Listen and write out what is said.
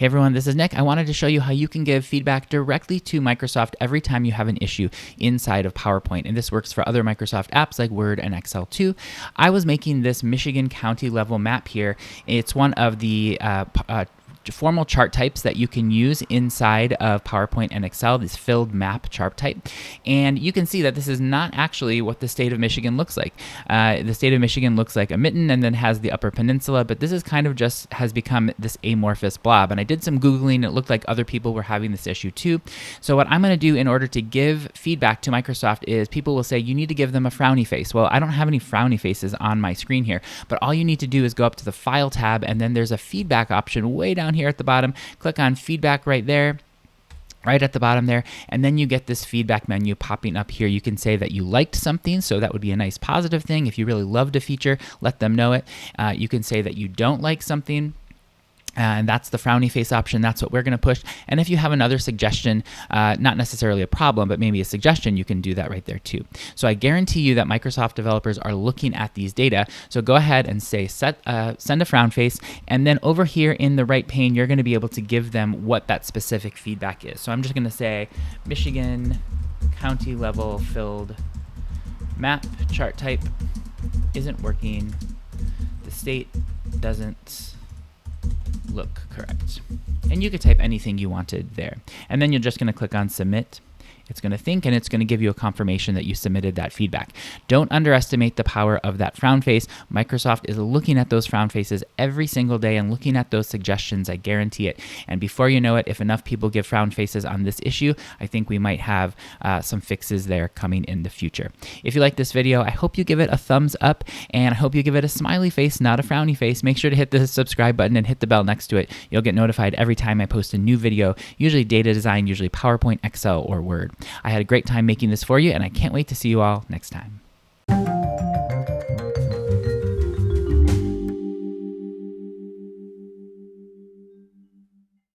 Hey everyone, this is Nick. I wanted to show you how you can give feedback directly to Microsoft every time you have an issue inside of PowerPoint. And this works for other Microsoft apps like Word and Excel too. I was making this Michigan county level map here. It's one of the formal chart types that you can use inside of PowerPoint and Excel, this filled map chart type. And you can see that this is not actually what the state of Michigan looks like. The state of Michigan looks like a mitten and then has the Upper Peninsula, but this is kind of just has become this amorphous blob. And I did some Googling, and it looked like other people were having this issue too. So what I'm going to do in order to give feedback to Microsoft is people will say, you need to give them a frowny face. Well, I don't have any frowny faces on my screen here, but all you need to do is go up to the File tab, and then there's a feedback option way down here at the bottom. Click on feedback right there, right at the bottom there, and then you get this feedback menu popping up here. You can say that you liked something, so that would be a nice positive thing. If you really loved a feature, let them know it. You can say that you don't like something, and that's the frowny face option. That's what we're going to push. And if you have another suggestion, not necessarily a problem, but maybe a suggestion, you can do that right there too. So I guarantee you that Microsoft developers are looking at these data. So go ahead and say send a frown face, and then over here in the right pane, you're going to be able to give them what that specific feedback is. So I'm just going to say Michigan county level filled map chart type isn't working. The state doesn't look correct. And you could type anything you wanted there. And then you're just going to click on submit. It's going to think, and it's going to give you a confirmation that you submitted that feedback. Don't underestimate the power of that frown face. Microsoft is looking at those frown faces every single day and looking at those suggestions. I guarantee it. And before you know it, if enough people give frown faces on this issue, I think we might have some fixes there coming in the future. If you like this video, I hope you give it a thumbs up, and I hope you give it a smiley face, not a frowny face. Make sure to hit the subscribe button and hit the bell next to it. You'll get notified every time I post a new video, usually data design, usually PowerPoint, Excel, or Word. I had a great time making this for you, and I can't wait to see you all next time.